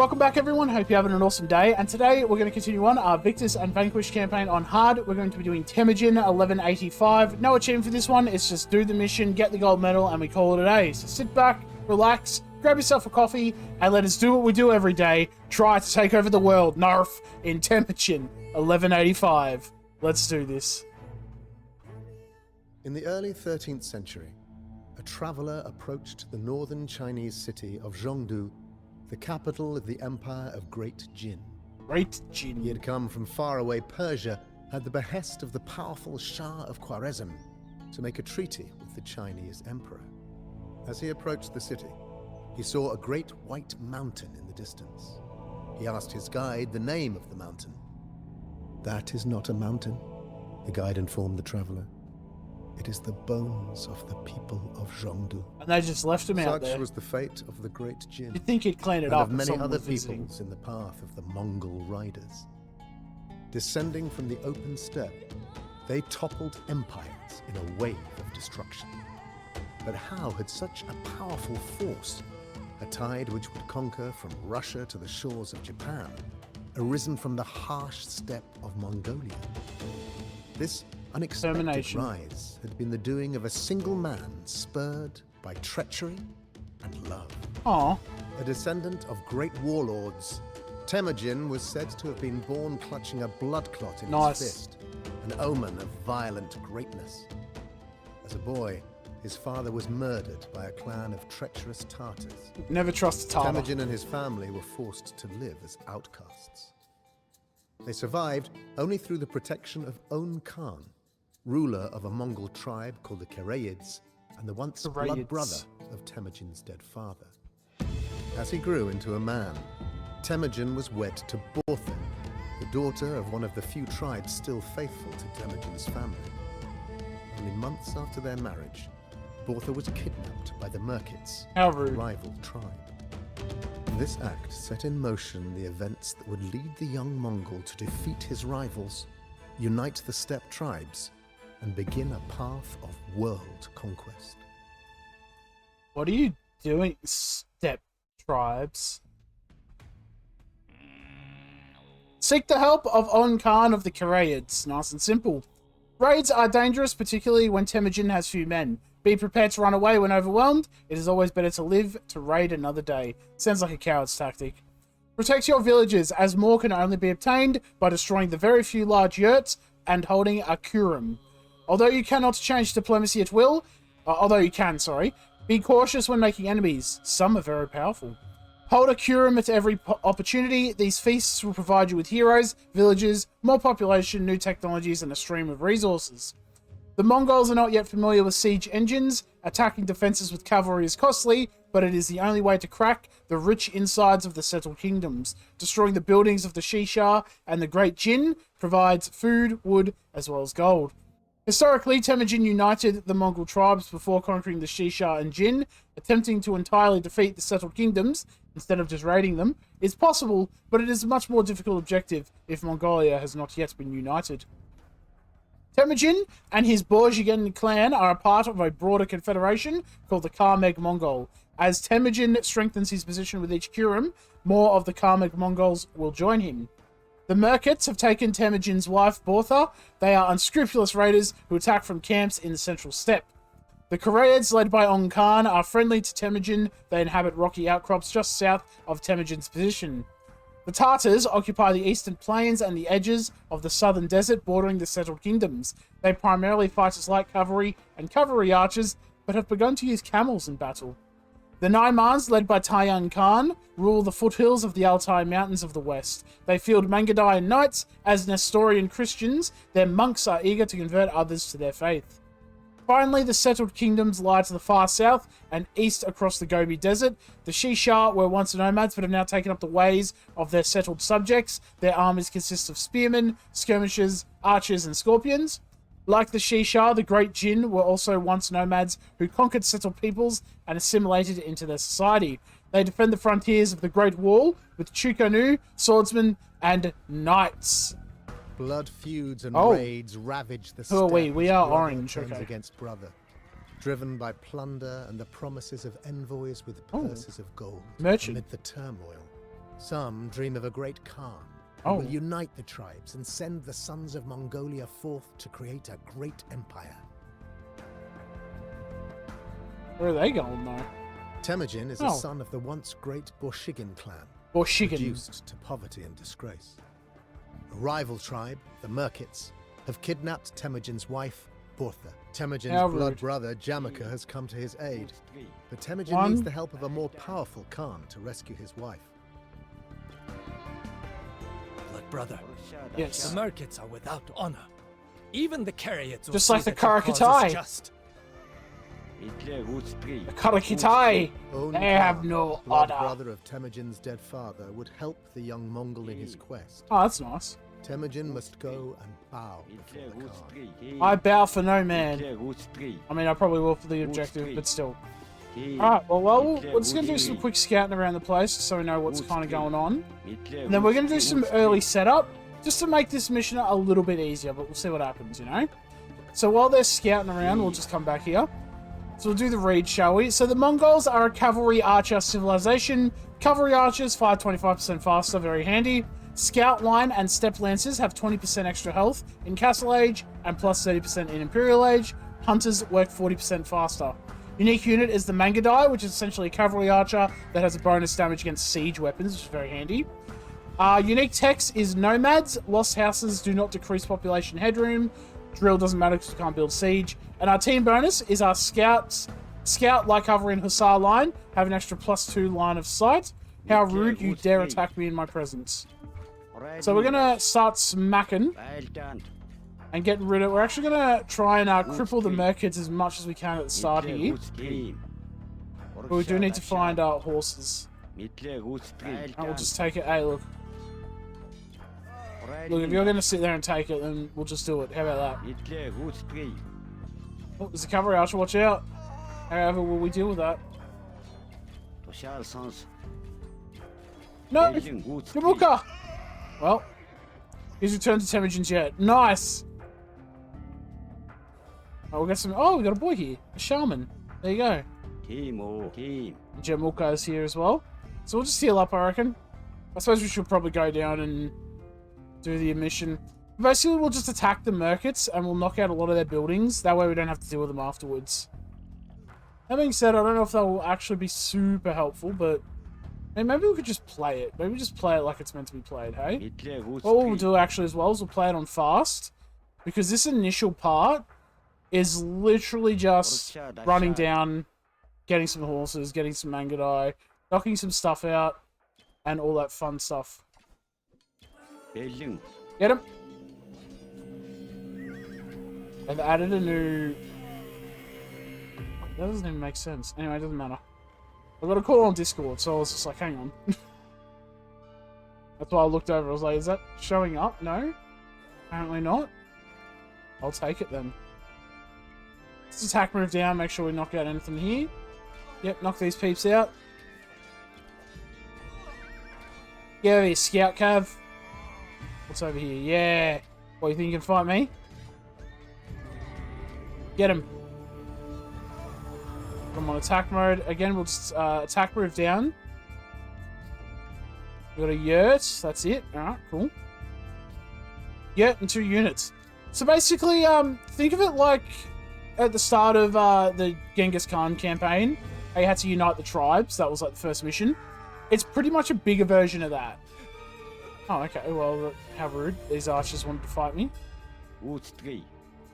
Welcome back, everyone. Hope you're having an awesome day. And today we're going to continue on our Victus and Vanquish campaign on hard. We're going to be doing Temujin 1185. No achievement for this one. It's just do the mission, get the gold medal, and we call it a day. So sit back, relax, grab yourself a coffee, and let us do what we do every day. Try to take over the world, Narf, in Temujin 1185. Let's do this. In the early 13th century, a traveler approached the northern Chinese city of Zhongdu, the capital of the Empire of Great Jin. Great Jin. He had come from faraway Persia at the behest of the powerful Shah of Khwarezm to make a treaty with the Chinese emperor. As he approached the city, he saw a great white mountain in the distance. He asked his guide the name of the mountain. "That is not a mountain," the guide informed the traveler. "It is the bones of the people of Zhongdu." And they just left him out there. Such was the fate of the Great Jin. You'd think he'd clean it and up. of many other visiting. peoples in the path of the Mongol riders. Descending from the open steppe, they toppled empires in a wave of destruction. But how had such a powerful force, a tide which would conquer from Russia to the shores of Japan, arisen from the harsh steppe of Mongolia? This unexpected rise had been the doing of a single man spurred by treachery and love. Aww. A descendant of great warlords, Temujin was said to have been born clutching a blood clot in his fist, an omen of violent greatness. As a boy, his father was murdered by a clan of treacherous Tartars. Never trust a Tartar. Temujin and his family were forced to live as outcasts. They survived only through the protection of On Khan, ruler of a Mongol tribe called the Karayids, and the once blood brother of Temujin's dead father. As he grew into a man, Temujin was wed to Bortha, the daughter of one of the few tribes still faithful to Temujin's family. Only months after their marriage, Bortha was kidnapped by the Merkits, a rival tribe. This act set in motion the events that would lead the young Mongol to defeat his rivals, unite the steppe tribes, and begin a path of world conquest. What are you doing, steppe tribes? Seek the help of On Khan of the Karayids. Nice and simple. Raids are dangerous, particularly when Temujin has few men. Be prepared to run away when overwhelmed. It is always better to live to raid another day. Sounds like a coward's tactic. Protect your villages, as more can only be obtained by destroying the very few large yurts and holding a kurum. Although you can, be cautious when making enemies. Some are very powerful. Hold a kurum at every opportunity. These feasts will provide you with heroes, villages, more population, new technologies, and a stream of resources. The Mongols are not yet familiar with siege engines. Attacking defenses with cavalry is costly, but it is the only way to crack the rich insides of the settled kingdoms. Destroying the buildings of the Shisha and the Great Jin provides food, wood, as well as gold. Historically, Temujin united the Mongol tribes before conquering the Shisha and Jin. Attempting to entirely defeat the settled kingdoms, instead of just raiding them, is possible, but it is a much more difficult objective if Mongolia has not yet been united. Temujin and his Borjigin clan are a part of a broader confederation called the Karmeg Mongol. As Temujin strengthens his position with each kurum, more of the Karmeg Mongols will join him. The Merkits have taken Temujin's wife, Bortha. They are unscrupulous raiders who attack from camps in the central steppe. The Karayids, led by On Khan, are friendly to Temujin. They inhabit rocky outcrops just south of Temujin's position. The Tartars occupy the eastern plains and the edges of the southern desert bordering the settled kingdoms. They primarily fight as light cavalry and cavalry archers, but have begun to use camels in battle. The Naimans, led by Tayan Khan, rule the foothills of the Altai Mountains of the west. They field Mangadayan knights. As Nestorian Christians, their monks are eager to convert others to their faith. Finally, the settled kingdoms lie to the far south and east across the Gobi Desert. The Shisha were once nomads, but have now taken up the ways of their settled subjects. Their armies consist of spearmen, skirmishers, archers, and scorpions. Like the Shisha, the Great Jin were also once nomads who conquered settled peoples and assimilated into their society. They defend the frontiers of the Great Wall with Chukanu, swordsmen, and knights. Blood feuds and raids ravage the steppe. Who are we? We are orange. Turns Okay. against brother, driven by plunder and the promises of envoys with purses of gold. Merchant. Amid the turmoil, Some dream of a great Khan who will unite the tribes and send the sons of Mongolia forth to create a great empire. Where are they going, though? Temujin is a son of the once great Borshigin clan, Borshigin. reduced to poverty and disgrace. A rival tribe, the Merkits, have kidnapped Temujin's wife, Bortha. Temujin's blood brother, Jamaica, has come to his aid, but Temujin needs the help of a more powerful Khan to rescue his wife. Blood brother, Yes. the Merkits are without honor. Even the Karayats will Just see like the that their cause is Karakatai. just. The Karakitai. Only They have Khan, no blood honor. brother of Temujin's dead father, would help the young Mongol in his quest. Oh, that's nice. Temujin must go and bow before the Khan. I bow for no man. I mean, I probably will for the objective, but still. Alright, well, we're just going to do some quick scouting around the place so we know what's kind of going on. And then we're going to do some early setup just to make this mission a little bit easier, but we'll see what happens, you know? So while they're scouting around, we'll just come back here. So we'll do the read, shall we? So the Mongols are a cavalry archer civilization. Cavalry archers fire 25% faster, very handy. Scout line and step lancers have 20% extra health in Castle Age and plus 30% in Imperial Age. Hunters work 40% faster. Unique unit is the Mangadai, which is essentially a cavalry archer that has a bonus damage against siege weapons, which is very handy. Unique text is Nomads. Lost houses do not decrease population headroom. Drill doesn't matter because we can't build siege. And our team bonus is our scouts. Scout, like cavalry and hussar line, have an extra +2 line of sight. How rude you dare attack me in my presence. So we're going to start smacking and getting rid of... We're actually going to try and cripple the Merkids as much as we can at the start here. But we do need to find horses. And we'll just take it. Hey, look. Look, if you're going to sit there and take it, then we'll just do it. How about that? Oh, there's a cavalry archer. Watch out. However, will we deal with that? No! Yamuka! Well, he's returned to Temujin's yet. Nice! Oh, we'll get some... Oh, we got a boy here. A shaman. There you go. Jamuka is here as well. So we'll just heal up, I reckon. I suppose we should probably go down and do the mission. Basically, we'll just attack the Merkits and we'll knock out a lot of their buildings. That way we don't have to deal with them afterwards. That being said, I don't know if that will actually be super helpful, but maybe we could just play it. Maybe just play it like it's meant to be played, hey? What we'll do actually as well is we'll play it on fast, because this initial part is literally just running down, getting some horses, getting some Mangadai, knocking some stuff out, and all that fun stuff. Get him! They've added a new... That doesn't even make sense. Anyway, it doesn't matter. I got a call on Discord, so I was just like, hang on. That's why I looked over. I was like, is that showing up? No? Apparently not. I'll take it then. Let's attack move down, make sure we knock out anything here. Yep, knock these peeps out. Get over here, scout cav. What's over here? Yeah. What, you think you can fight me? Get him. I'm on attack mode. Again, we'll just attack move down. We got a yurt. That's it. Alright, cool. Yurt and 2 units. So basically, think of it like at the start of the Gengis Khan campaign. How you had to unite the tribes. That was like the first mission. It's pretty much a bigger version of that. Oh, okay. Well, how rude. These archers wanted to fight me.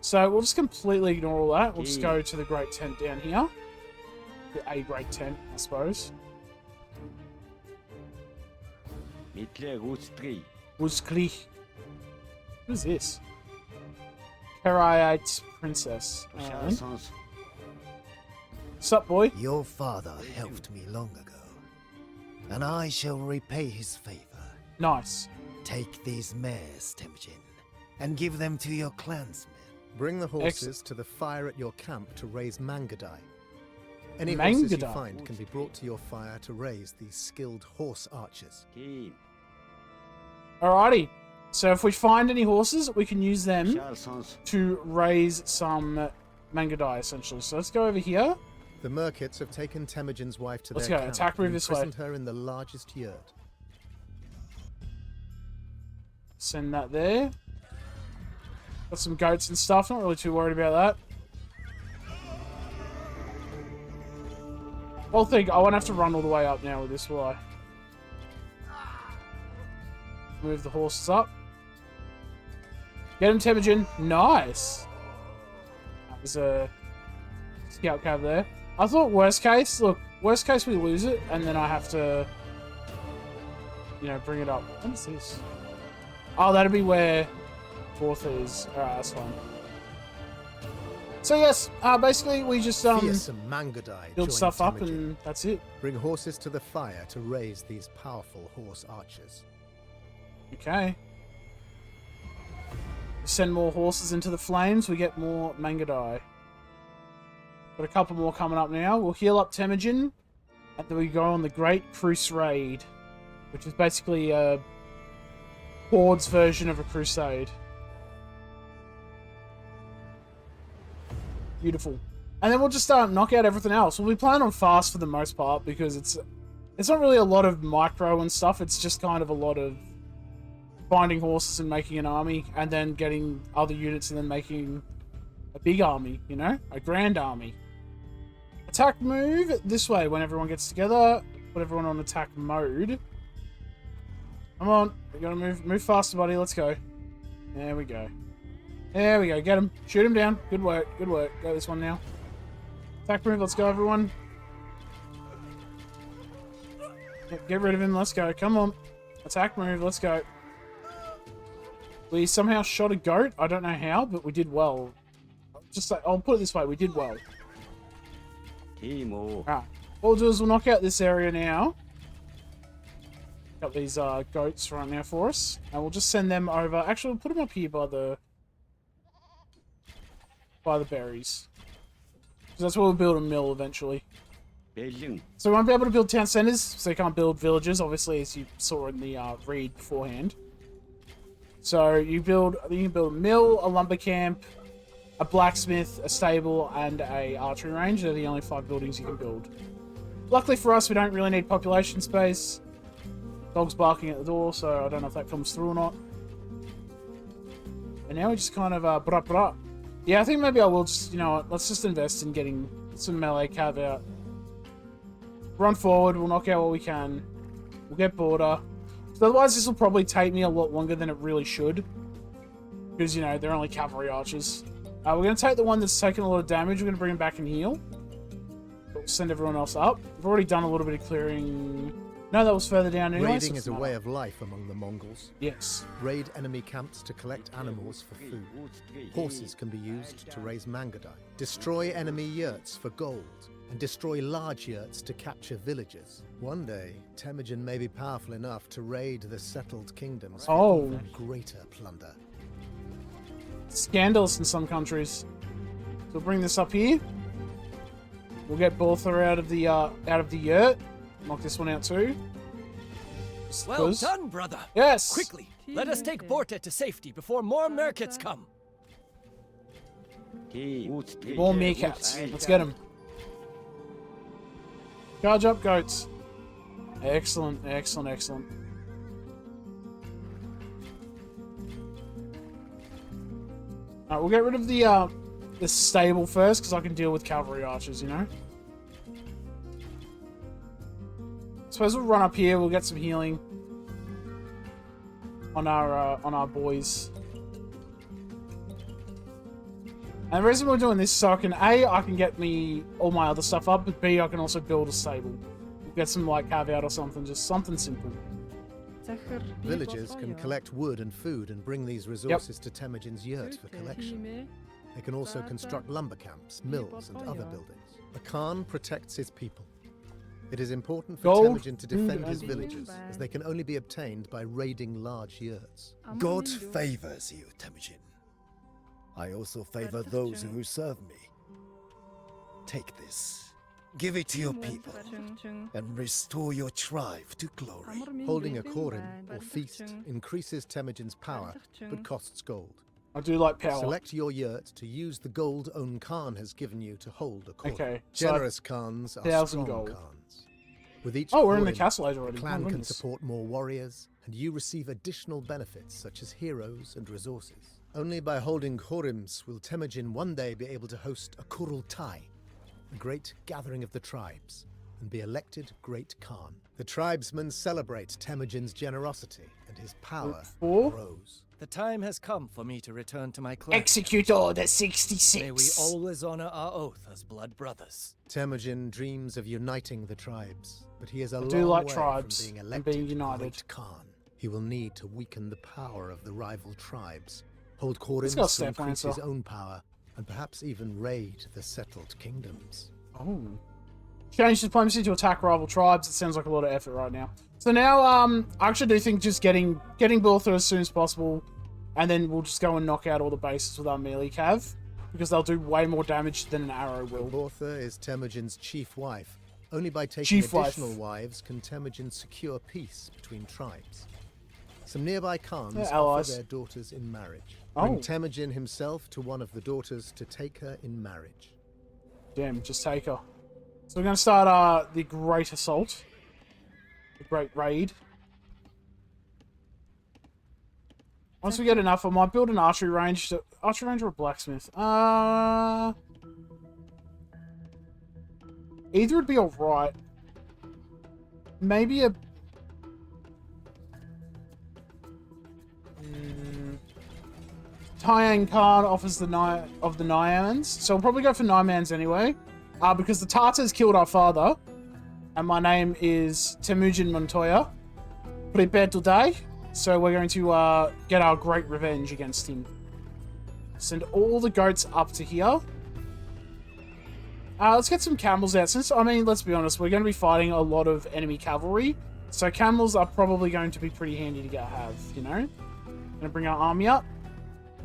So we'll just completely ignore all that. We'll just go to the Great Tent down here. A Great Tent, I suppose. Wuskli. Who's this? Karayite Princess. Sup, boy? Your father helped me long ago, and I shall repay his favor. Nice. Take these mares, Temujin, and give them to your clansmen. Bring the horses to the fire at your camp to raise Mangadai. Any horses you find can be brought to your fire to raise these skilled horse archers. Alrighty. So if we find any horses, we can use them to raise some Mangadai, essentially. So let's go over here. The Merkits have taken Temujin's wife to Let's their go. camp Attack move and this way. imprisoned her in the largest yurt. Send that there. Got some goats and stuff. Not really too worried about that. Whole thing, I won't have to run all the way up now with this, will I? Move the horses up. Get him, Temujin. Nice. There's a scout cab there. I thought worst case, look, worst case we lose it, and then I have to, you know, bring it up. What is this? Oh, that'll be where fourth is. Alright, that's fine. So yes, basically we just Fearsome Mangadai build join stuff up Temujin. and that's it. Bring horses to the fire to raise these powerful horse archers. Okay. Send more horses into the flames, we get more Mangadai. Got a couple more coming up now. We'll heal up Temujin, and then we go on the Great Crusade, which is basically a Horde's version of a crusade. Beautiful. And then we'll just knock out everything else. We'll be playing on fast for the most part, because it's not really a lot of micro and stuff, it's just kind of a lot of finding horses and making an army, and then getting other units and then making a big army, you know? A grand army. Attack move this way when everyone gets together. Put everyone on attack mode. Come on. We gotta move faster, buddy. Let's go. There we go. There we go. Get him. Shoot him down. Good work. Good work. Go this one now. Attack move. Let's go, everyone. Get rid of him. Let's go. Come on. Attack move. Let's go. We somehow shot a goat. I don't know how, but we did well. Just like, I'll put it this way. We did well. Alright. What we'll do is we'll knock out this area now. Got these goats right now for us. And we'll just send them over. Actually, we'll put them up here by the berries. Because that's where we'll build a mill eventually. So we won't be able to build town centers, so you can't build villages, obviously, as you saw in the read beforehand. So you can build a mill, a lumber camp, a blacksmith, a stable, and a archery range. They're the only 5 buildings you can build. Luckily for us, we don't really need population space. Dog's barking at the door, so I don't know if that comes through or not. And now we just kind of brah. Yeah, I think maybe I will just, you know what, let's just invest in getting some melee cav out. Run forward, we'll knock out what we can. We'll get border. So otherwise, this will probably take me a lot longer than it really should. Because, you know, they're only cavalry archers. We're going to take the one that's taken a lot of damage. We're going to bring him back and heal. We'll send everyone else up. We've already done a little bit of clearing. No, that was further down anyway. Raiding is a way of life among the Mongols. Yes. Raid enemy camps to collect animals for food. Horses can be used to raise Mangadai. Destroy enemy yurts for gold. And destroy large yurts to capture villages. One day, Temujin may be powerful enough to raid the settled kingdoms for even greater plunder. Scandalous in some countries. So we'll bring this up here. We'll get Balthor out of the yurt. Knock this one out too. Well done, brother. Yes. Quickly, let us take Borte to safety before more merkits come. More meerkats. Let's get them. Charge up, goats. Excellent, excellent, excellent. Alright, we'll get rid of the stable first, because I can deal with cavalry archers, you know? Suppose we'll run up here, we'll get some healing on our boys. And the reason we're doing this is so I can get me all my other stuff up, but B, I can also build a stable. We'll get some, like, cav out or something, just something simple. Villagers can collect wood and food and bring these resources to Temujin's yurt for collection. They can also construct lumber camps, mills, and other buildings. The Khan protects his people. It is important for Temujin to defend his villages, as they can only be obtained by raiding large yurts. God favors you, Temujin. I also favor those who serve me. Take this. Give it to your people, and restore your tribe to glory. Holding a korin, or feast, increases Temujin's power, but costs gold. I do like power. Select your yurt to use the gold Own Khan has given you to hold a korin. Okay. Generous Khans are 1,000 strong gold. Khans. With each Oh, we're in the Korin, castle age the already. clan Oh, can goodness. support more warriors, and you receive additional benefits such as heroes and resources. Only by holding Khorims will Temujin one day be able to host a Kurultai, a great gathering of the tribes, and be elected Great Khan. The tribesmen celebrate Temujin's generosity, and his power Four. grows. The time has come for me to return to my clan. Execute Order 66. May we always honor our oath as blood brothers. Temujin dreams of uniting the tribes, but he is a do long like way tribes from being and elected being united. Great Khan. He will need to weaken the power of the rival tribes, hold Khorims got to Step increase Lancer. his own power, and perhaps even raid the settled kingdoms. Oh. Change diplomacy to attack rival tribes. It sounds like a lot of effort right now. So now, I actually do think just getting Baltha as soon as possible, and then we'll just go and knock out all the bases with our melee cav, because they'll do way more damage than an arrow will. Baltha is Temujin's chief wife. Only by taking additional wives can Temujin secure peace between tribes. Some nearby Khans offer allies. their daughters in marriage. Oh. Bring Temujin himself to one of the daughters to take her in marriage. Damn, just take her. So we're going to start the Great Assault. The Great Raid. Once we get enough, I might build an archery range. Archery range or a blacksmith? Either would be alright. Maybe a... Taiyan Khan offers the Nyamans. So we'll probably go for Nymans anyway. Because the Tartars killed our father. And my name is Temujin Montoya. Prepare to die. So we're going to get our great revenge against him. Send all the goats up to here. Let's get some camels out. Since, I mean, let's be honest, we're going to be fighting a lot of enemy cavalry. So camels are probably going to be pretty handy to have, you know? Gonna bring our army up.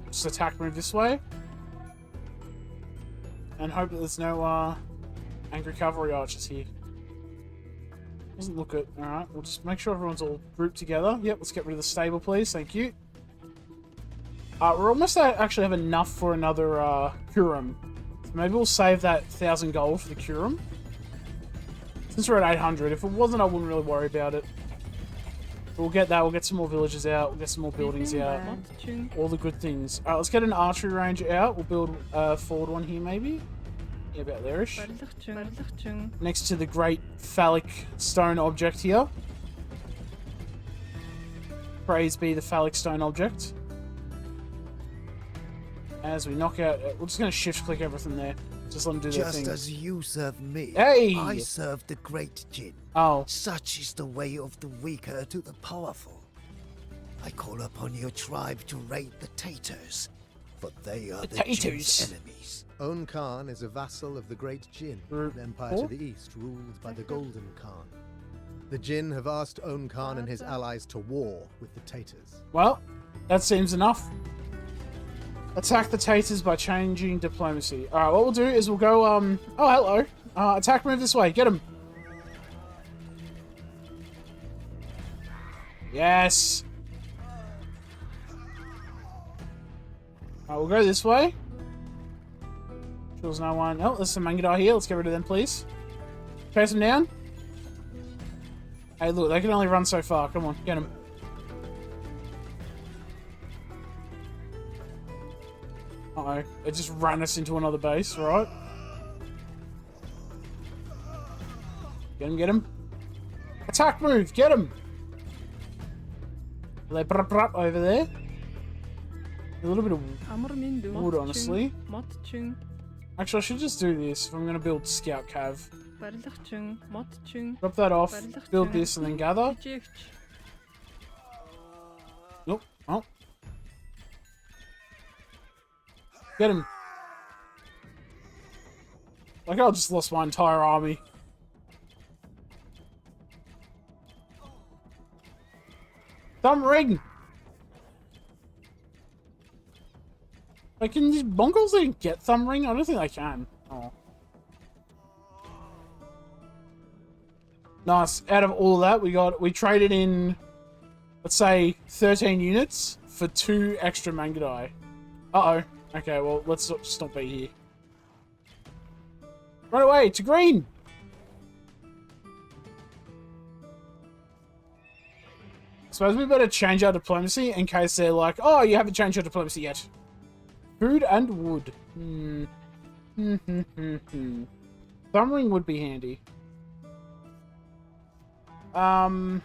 Just attack move this way. And hope that there's no angry cavalry archers here. Doesn't look it. Alright, we'll just make sure everyone's all grouped together. Yep, let's get rid of the stable, please. Thank you. We're almost actually have enough for another Kurum. So maybe we'll save that 1,000 gold for the Kurum. Since we're at 800. If it wasn't, I wouldn't really worry about it. But we'll get that. We'll get some more villages out. We'll get some more buildings out. All the good things. Alright, let's get an archery range out. We'll build a forward one here, maybe. Yeah, about there-ish. Next to the great phallic stone object here. Praise be the phallic stone object. As we knock out... We're just going to shift-click everything there. Just let them do their thing. Just as you serve me, Hey! I serve the great Jin. Oh. Such is the way of the weaker to the powerful. I call upon your tribe to raid the Tatars, for they are the Jin's enemies. On Khan is a vassal of the great Jin, an empire to the east ruled by the Golden Khan. The Jin have asked On Khan and his allies to war with the Tatars. Well, that seems enough. Attack the Tatars by changing diplomacy. Alright, what we'll do is we'll go, oh, hello. Attack move this way. Get him. Yes. Alright, we'll go this way. Sure there's no one. Oh, there's some Mangudai here. Let's get rid of them, please. Chase them down. Hey, look, they can only run so far. Come on, get them. Uh-oh. It just ran us into another base, right? Get him, get him. Attack move, get him! They over there. A little bit of wood, honestly. Actually, I should just do this if I'm going to build Scout Cav. Drop that off, build this, and then gather. Nope. Oh. Get him. Like, I just lost my entire army. Thumb ring! Like, can these Mongols even get thumb ring? I don't think they can. Oh. Nice. Out of all of that, we traded in, let's say, 13 units for 2 extra Mangudai. Uh-oh. Okay, well, let's just not be here. Run away to green! Suppose we better change our diplomacy in case they're like, oh, you haven't changed your diplomacy yet. Food and wood. Thumbring would be handy. The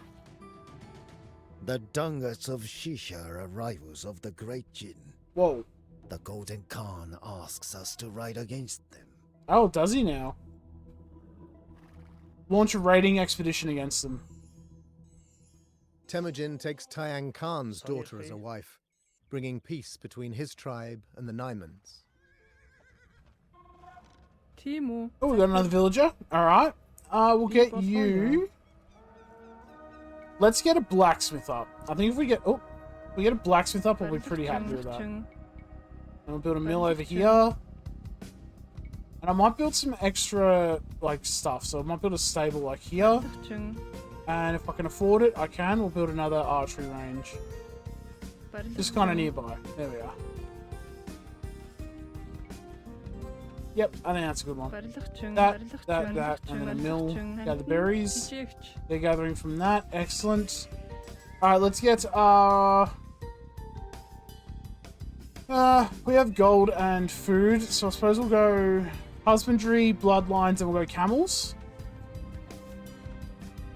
Dungas of Shisha are rivals of the Great Jin. Whoa. The Golden Khan asks us to ride against them. Oh, does he now? Launch a raiding expedition against them. Temujin takes Tayang Khan's daughter as a wife, bringing peace between his tribe and the Naimans. Oh, we got another villager. Alright. We'll get you. Let's get a blacksmith up. I think if we get... Oh, we get a blacksmith up, we'll be pretty happy with that. And we'll build a mill over here. And I might build some extra, like, stuff. So I might build a stable, like, here. And if I can afford it, I can. We'll build another archery range. Just kind of nearby. There we are. Yep, I think that's a good one. That, and then a mill. Gather berries. They're gathering from that. Excellent. Alright, let's get, we have gold and food, so I suppose we'll go husbandry, bloodlines, and we'll go camels.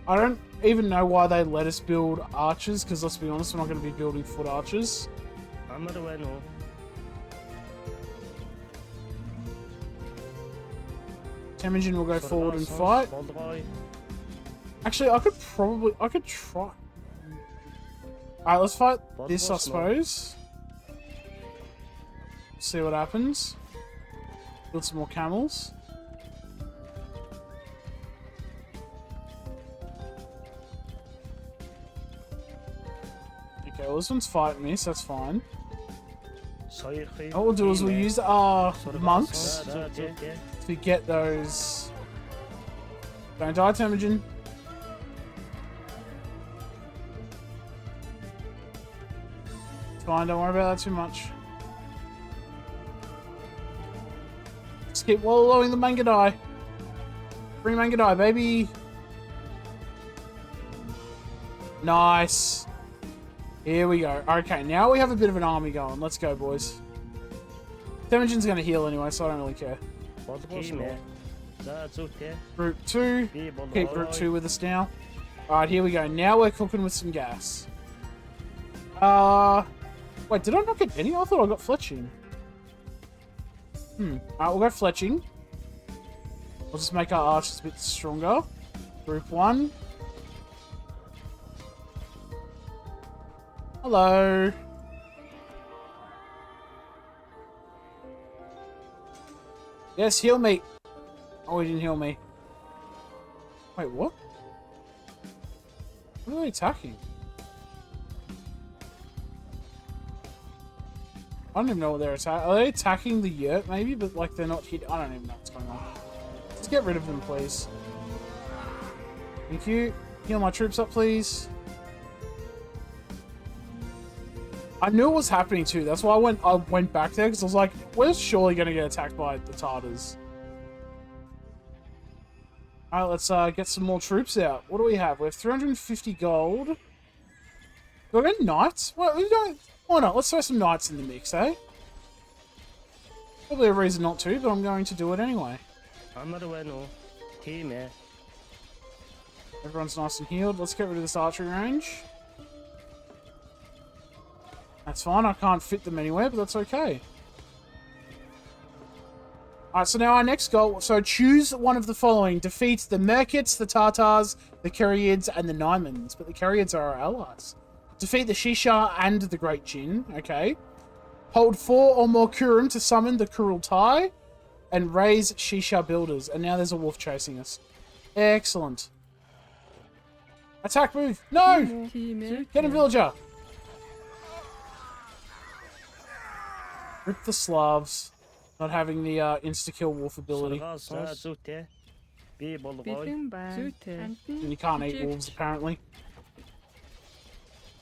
I don't even know why they let us build archers, because let's be honest, we're not going to be building foot archers. Temujin will go forward and fight. Actually, I could try. Alright, let's fight this, I suppose. See what happens. Build some more camels. Okay, well this one's fighting me, so that's fine. What we'll do is we'll use our monks to get those... Don't die, Temujin. It's fine, don't worry about that too much. Just keep wallowing the Mangadai. Bring Mangadai, baby. Nice. Here we go. Okay, now we have a bit of an army going. Let's go, boys. Temujin's going to heal anyway, so I don't really care. Group 2. Keep Group 2 with us now. Alright, here we go. Now we're cooking with some gas. Wait, did I not get any? I thought I got fletching. Alright, we'll go fletching. We'll just make our archers a bit stronger. Group 1. Hello. Yes, heal me. Oh, he didn't heal me. Wait, what? What are they attacking? I don't even know what they're attacking. Are they attacking the yurt, maybe? But, like, they're not hit. I don't even know what's going on. Let's get rid of them, please. Thank you. Heal my troops up, please. I knew it was happening too. That's why I went back there, because I was like, we're surely going to get attacked by the Tartars. Alright, let's get some more troops out. What do we have? We have 350 gold. Do I get knights? Well, we don't... Why not? Let's throw some knights in the mix, eh? Probably a reason not to, but I'm going to do it anyway. Everyone's nice and healed. Let's get rid of this archery range. That's fine. I can't fit them anywhere, but that's okay. Alright, so now our next goal. So choose one of the following. Defeat the Merkits, the Tartars, the Karaids, and the Naimans. But the Karaids are our allies. Defeat the Shisha and the Great Jin. Okay. Hold 4 or more Kurum to summon the Kurul Tai. And raise Shisha builders. And now there's a wolf chasing us. Excellent. Attack move. No! Get him, villager. Rip the Slavs. Not having the insta-kill wolf ability. And you can't eat wolves, apparently.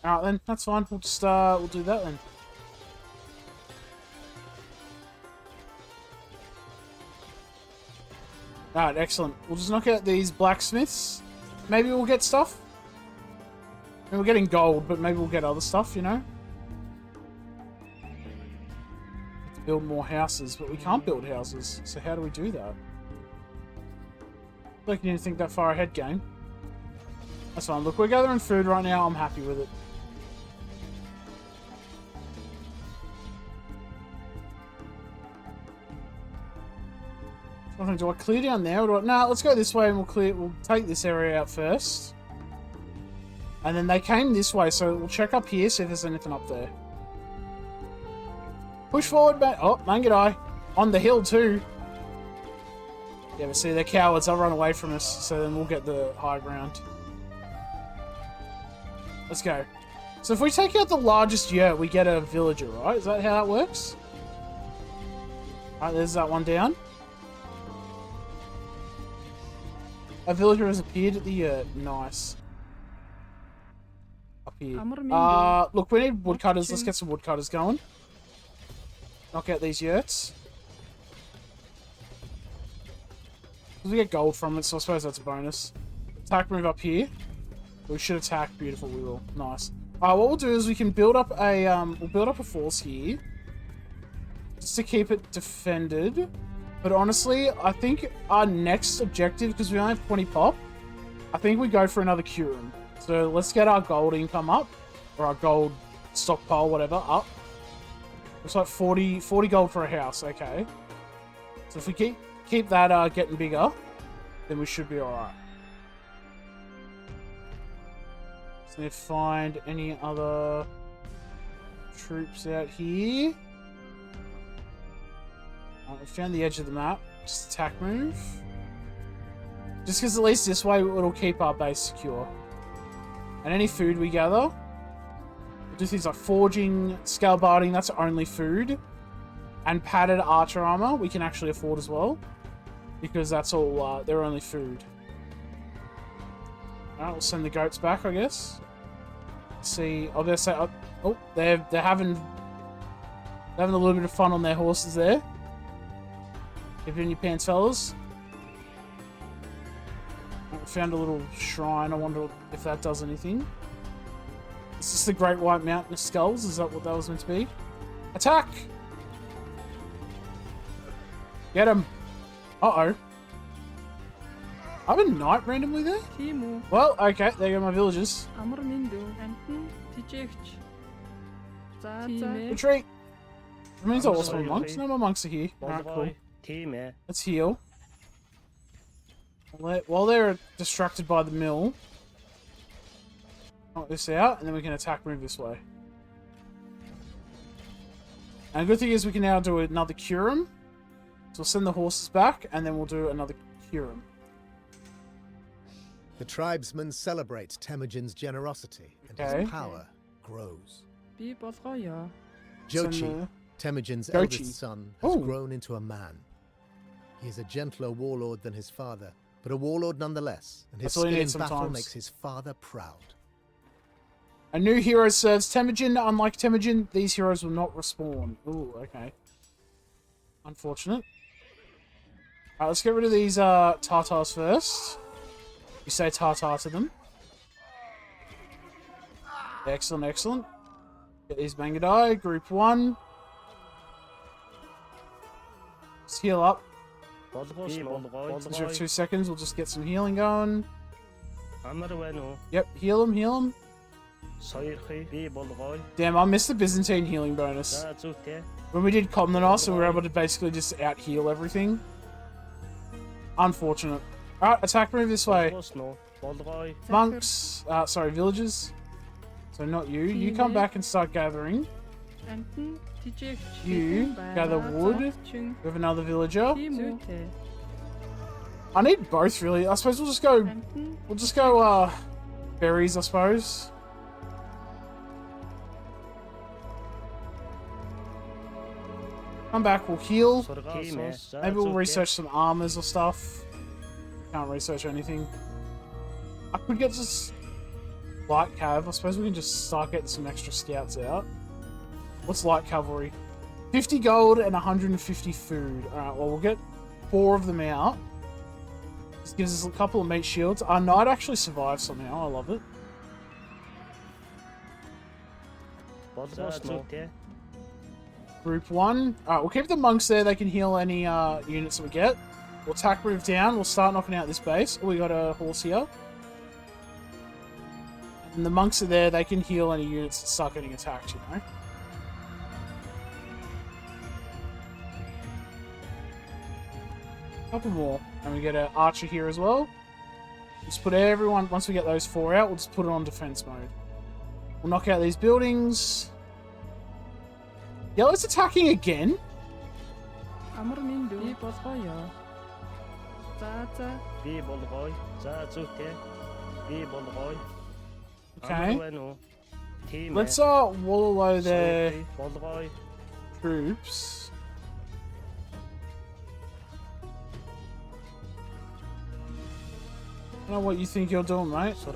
Alright then, that's fine. We'll just, we'll do that then. Alright, excellent. We'll just knock out these blacksmiths. Maybe we'll get stuff. I mean, we're getting gold, but maybe we'll get other stuff, you know? Let's build more houses, but we can't build houses. So how do we do that? Like, you didn't think that far ahead, game. That's fine. Look, we're gathering food right now. I'm happy with it. Nothing. Do I clear down there? Or do I... Nah, let's go this way and we'll take this area out first. And then they came this way, so we'll check up here, see if there's anything up there. Push forward, man. Oh, Mangadai. On the hill, too. Yeah, but see, they're cowards. They'll run away from us, so then we'll get the high ground. Let's go. So if we take out the largest yurt, we get a villager, right? Is that how that works? Alright, there's that one down. A villager has appeared at the yurt. Nice. Up here. Look, we need woodcutters. Let's get some woodcutters going. Knock out these yurts. We get gold from it, so I suppose that's a bonus. Attack move up here. We should attack. Beautiful, we will. Nice. What we'll do is we can build up a force here. Just to keep it defended. But honestly, I think our next objective, because we only have 20 pop, I think we go for another Curum. So let's get our gold income up. Or our gold stockpile, whatever, up. Looks like 40 gold for a house, okay. So if we keep that getting bigger, then we should be alright. Just need to find any other troops out here. We found the edge of the map. Just attack move. Just because at least this way it'll keep our base secure. And any food we gather, we'll do things like forging, scale barding, that's only food. And padded archer armor we can actually afford as well. Because that's all, they're only food. Alright, we'll send the goats back, I guess. Let's see, I'll just say, oh, they're having a little bit of fun on their horses there. Keep it in your pants, fellas. I found a little shrine. I wonder if that does anything. Is this the Great White Mountain of Skulls? Is that what that was meant to be? Attack! Get him! Uh-oh. I have a knight randomly there? Well, okay, there go my villagers. Retreat! That means I lost my monks. No, my monks are here. Alright, cool. Let's heal. While they're distracted by the mill, knock this out, and then we can attack move this way. And the good thing is we can now do another Curum. So we'll send the horses back, and then we'll do another Curum. The tribesmen celebrate Temujin's generosity, and his power grows. Jochi, Temujin's eldest son, has grown into a man. He is a gentler warlord than his father, but a warlord nonetheless, and his skill in battle makes his father proud. A new hero serves Temujin. Unlike Temujin, these heroes will not respawn. Ooh, okay. Unfortunate. Alright, let's get rid of these Tartars first. You say Tartar to them. Excellent, excellent. Get these Mangadai, group 1. Let's heal up. Since we have 2 seconds, we'll just get some healing going. Yep, heal him, heal him. Damn, I missed the Byzantine healing bonus. When we did Komnenos and we were able to basically just out-heal everything. Unfortunate. Alright, attack move this way. Monks, sorry, villagers. So not you. You come back and start gathering. You gather wood. We have another villager. I need both, really. I suppose we'll just go berries, I suppose. Come back, we'll heal. Maybe we'll research some armors or stuff. Can't research anything. I could get just light cav. I suppose we can just start getting some extra scouts out. What's light cavalry? 50 gold and 150 food. Alright, well, we'll get 4 of them out. This gives us a couple of meat shields. Our knight actually survived somehow. I love it. Group 1. Alright, we'll keep the monks there. They can heal any units that we get. We'll attack move down. We'll start knocking out this base. Oh, we got a horse here. And the monks are there. They can heal any units that start getting attacked, you know. Couple more. And we get an archer here as well. Just put everyone, once we get those 4 out, we'll just put it on defense mode. We'll knock out these buildings. Yellow's attacking again. Okay. Let's wallow their troops. I don't know what you think you're doing, mate. The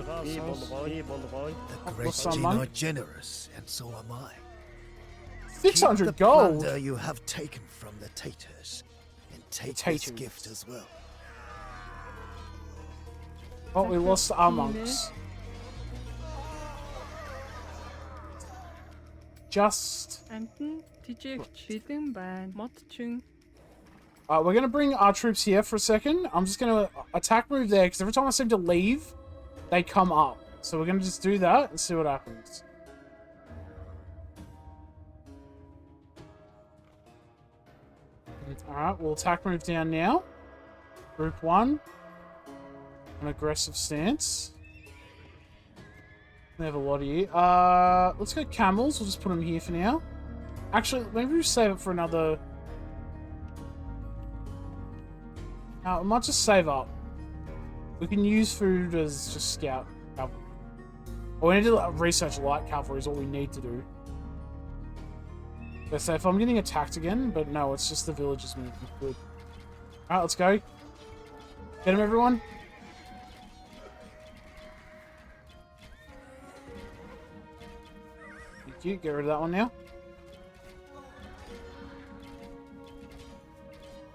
great some Jin monk? are generous, and so am I. 600 Keep the gold. plunder you have taken from the Tatars, and take this Tatars. gift as well. Oh, we lost our monks. Just. We're going to bring our troops here for a second. I'm just going to attack move there, because every time I seem to leave, they come up. So we're going to just do that and see what happens. Alright, we'll attack move down now. Group 1. An aggressive stance. We have a lot of you. Let's go camels. We'll just put them here for now. Actually, maybe we'll save it for another... we might just save up. We can use food as just scout cavalry. Or we need to research light cavalry is all we need to do. So if I'm getting attacked again, but no, it's just the villagers moving. Good. Alright, let's go. Get him, everyone. Thank you. Get rid of that one now.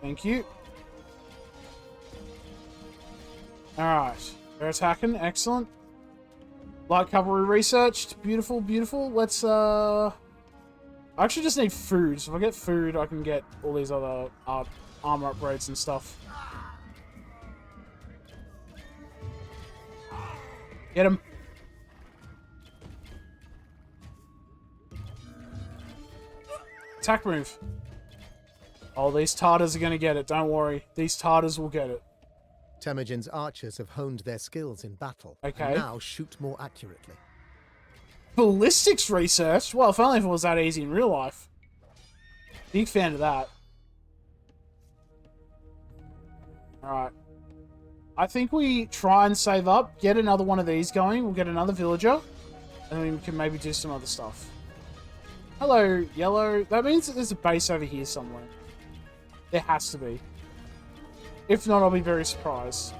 Thank you. Alright. They're attacking. Excellent. Light cavalry researched. Beautiful, beautiful. Let's, I actually just need food. So if I get food, I can get all these other armor upgrades and stuff. Get him. Attack move. Oh, these Tartars are going to get it. Don't worry. These Tartars will get it. Temujin's archers have honed their skills in battle Okay. and now shoot more accurately. Ballistics research? Well, if only if it was that easy in real life. Big fan of that. Alright. I think we try and save up, get another one of these going, we'll get another villager, and then we can maybe do some other stuff. Hello, yellow. That means that there's a base over here somewhere. There has to be. If not, I'll be very surprised.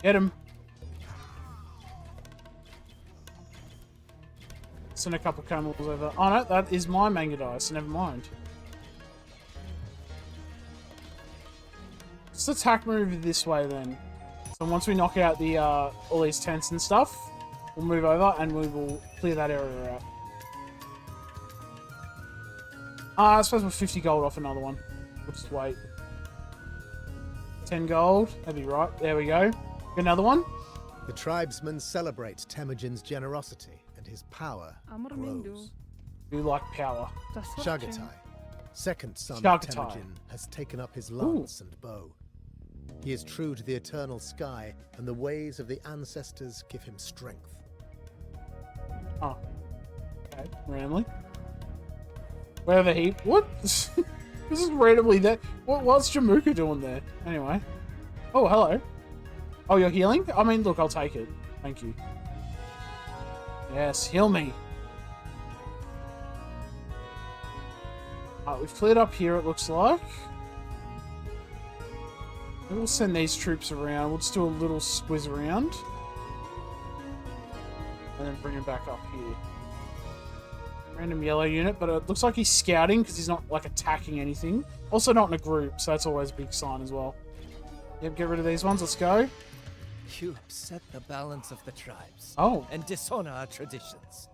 Get him. Send a couple camels over. Oh no, that is my manga dice, so never mind. Just attack move this way then. So once we knock out the all these tents and stuff, we'll move over and we will clear that area out. I suppose we're 50 gold off another one. We'll just wait. 10 gold. That'd be right. There we go. Get another one. The tribesmen celebrate Temujin's generosity and his power grows. We like power. Chagatai, second son Chagatai. of Temujin, has taken up his lance and bow. He is true to the eternal sky, and the ways of the ancestors give him strength. Oh. Okay, randomly. Wherever he... What? This is randomly there. What's Jamuka doing there? Anyway. Oh, hello. Oh, you're healing? I mean, look, I'll take it. Thank you. Yes, heal me. We've cleared up here, it looks like. We'll send these troops around. We'll just do a little squiz around. And then bring him back up here. Random yellow unit, but it looks like he's scouting because he's not, like, attacking anything. Also not in a group, so that's always a big sign as well. Yep, get rid of these ones. Let's go. You upset the balance of the tribes. Oh. And dishonor our traditions.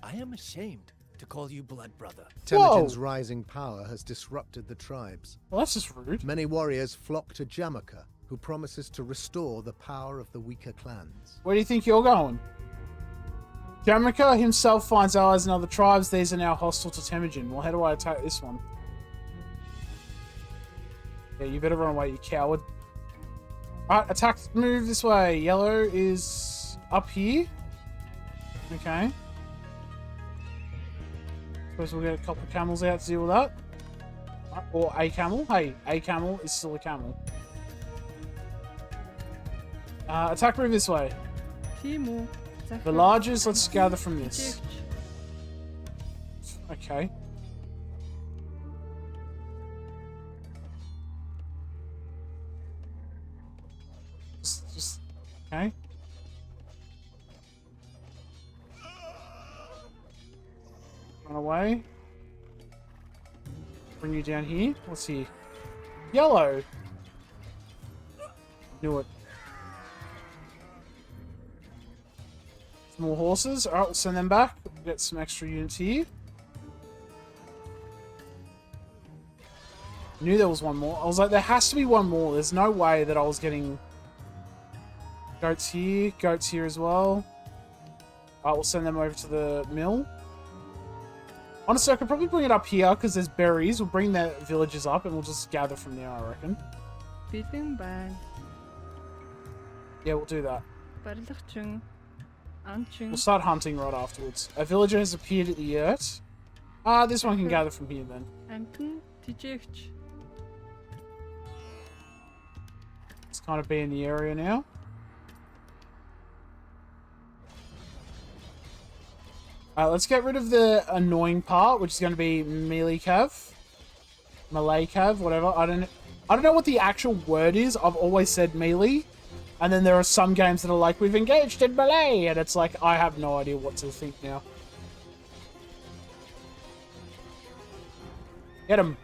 I am ashamed to call you blood brother. Temujin's rising power has disrupted the tribes. Well, that's just rude. Many warriors flock to Jamaica, who promises to restore the power of the weaker clans. Where do you think you're going? Jamaica himself finds allies in other tribes. These are now hostile to Temujin. Well, how do I attack this one? Yeah, you better run away, you coward. Alright, attack, move this way. Yellow is up here. Okay. Suppose we'll get a couple of camels out to deal with that. Or a camel. Hey, a camel is still a camel. Attack, move this way. Villagers, let's gather from this. Okay. Just okay. Run away. Bring you down here. What's here? Yellow. Knew it. More horses. Alright, we'll send them back. We'll get some extra units here. Knew there was one more. I was like, there has to be one more. There's no way that I was getting goats here as well. Alright, we'll send them over to the mill. Honestly, I could probably bring it up here because there's berries. We'll bring the villagers up and we'll just gather from there, I reckon. Yeah, we'll do that. We'll start hunting right afterwards. A villager has appeared at the yurt. This one can gather from here then. Let's kind of be in the area now. Let's get rid of the annoying part, which is going to be Malay Cav, whatever. I don't know what the actual word is. I've always said melee. And then there are some games that are like, we've engaged in melee, and it's like, I have no idea what to think now. Get him.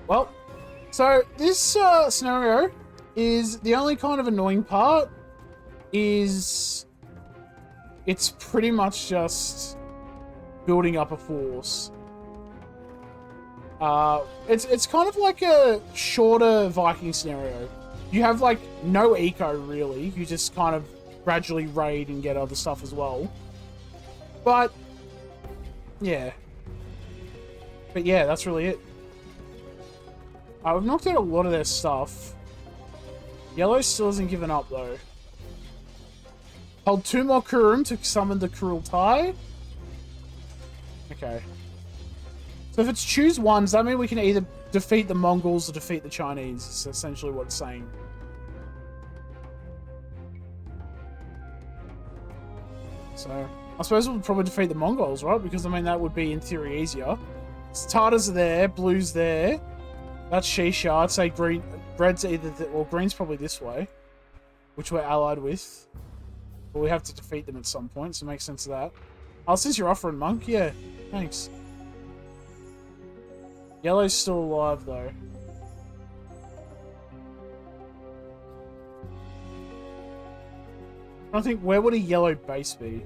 Well, so this scenario is the only kind of annoying part is it's pretty much just building up a force. It's kind of like a shorter Viking scenario. You have like no eco really. You just kind of gradually raid and get other stuff as well. But yeah, that's really it. We've knocked out a lot of their stuff. Yellow still hasn't given up though. Hold 2 more Kurum to summon the Cruel Tide. Okay. So if it's choose one, does that mean we can either defeat the Mongols or defeat the Chinese? It's essentially what it's saying. So, I suppose we'll probably defeat the Mongols, right? Because, I mean, that would be, in theory, easier. So, Tartars are there, Blue's there. That's Shisha. I'd say green. Red's either... Well, green's probably this way, which we're allied with. But we have to defeat them at some point, so it makes sense of that. Oh, since you're offering Monk, yeah. Thanks. Yellow's still alive, though. I think, where would a yellow base be?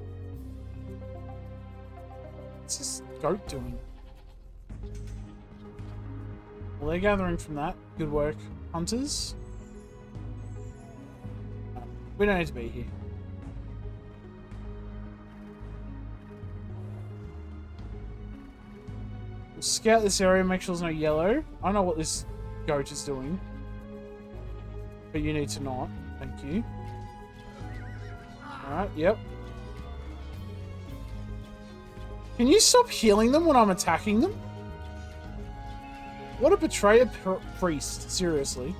What's this goat doing? Well, they're gathering from that. Good work. Hunters? We don't need to be here. We'll scout this area, make sure there's no yellow. I don't know what this goat is doing. But you need to not. Thank you. Alright, yep. Can you stop healing them when I'm attacking them? What a betrayer priest, seriously.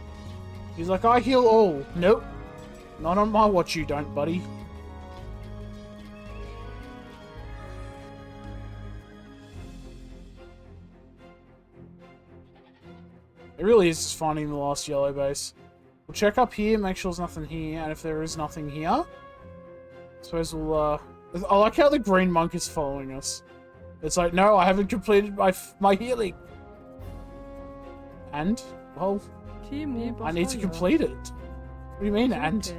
He's like, I heal all. Nope. Not on my watch you don't, buddy. It really is just finding the last yellow base. We'll check up here, make sure there's nothing here, and if there is nothing here, I suppose we'll, I like how the green monk is following us. It's like, no, I haven't completed my healing. And, well, I need to complete it. What do you mean, and?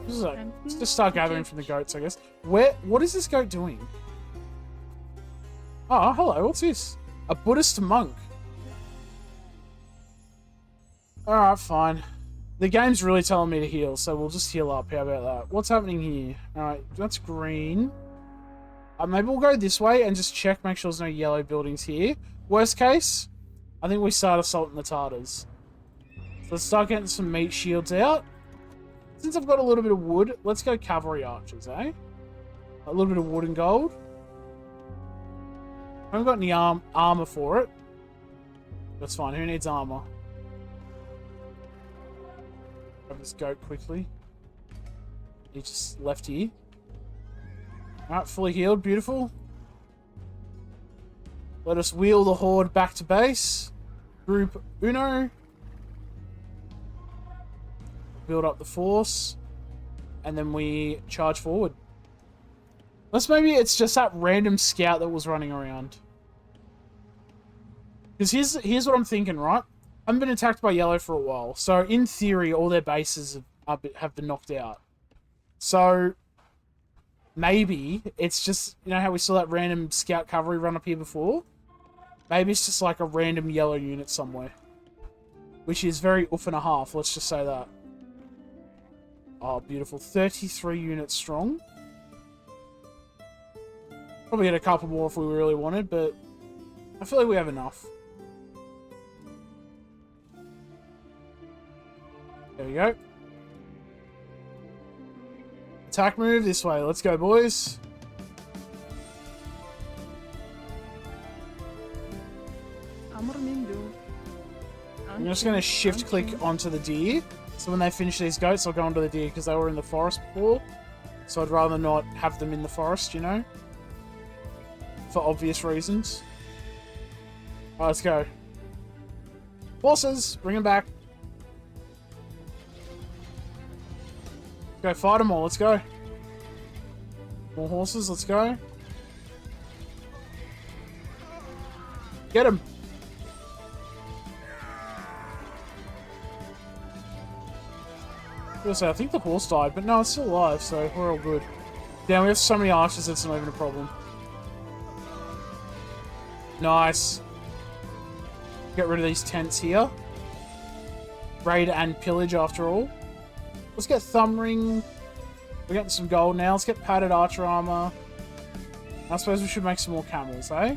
Let's just start gathering from the goats, I guess. What is this goat doing? Oh, hello, what's this? A Buddhist monk. Alright, fine. The game's really telling me to heal, so we'll just heal up. How about that? What's happening here? Alright, that's green. Maybe we'll go this way and just check, make sure there's no yellow buildings here. Worst case, I think we start assaulting the Tartars. So let's start getting some meat shields out. Since I've got a little bit of wood, let's go cavalry archers, eh? A little bit of wood and gold. I haven't got any armor for it. That's fine. Who needs armor? Grab this goat quickly. He just left here. Alright, fully healed. Beautiful. Let us wheel the horde back to base. Group Uno. Build up the force. And then we charge forward. Unless maybe it's just that random scout that was running around. Because here's what I'm thinking, right? I haven't been attacked by yellow for a while. So, in theory, all their bases have been knocked out. So, maybe it's just... You know how we saw that random scout cavalry run up here before? Maybe it's just like a random yellow unit somewhere. Which is very oof and a half, let's just say that. Oh, beautiful. 33 units strong. Probably get a couple more if we really wanted, but I feel like we have enough. There we go. Attack move this way. Let's go, boys. I'm just going to shift click onto the deer. So when they finish these goats, I'll go onto the deer because they were in the forest before. So I'd rather not have them in the forest, you know? For obvious reasons. Alright, let's go. Horses, bring them back. Go fight them all, let's go. More horses, let's go. Get him. I think the horse died, but no, it's still alive, so we're all good. Damn, we have so many archers, it's not even a problem. Nice. Get rid of these tents here. Raid and pillage after all. Let's get thumb ring. We're getting some gold now. Let's get padded archer armor. I suppose we should make some more camels, eh?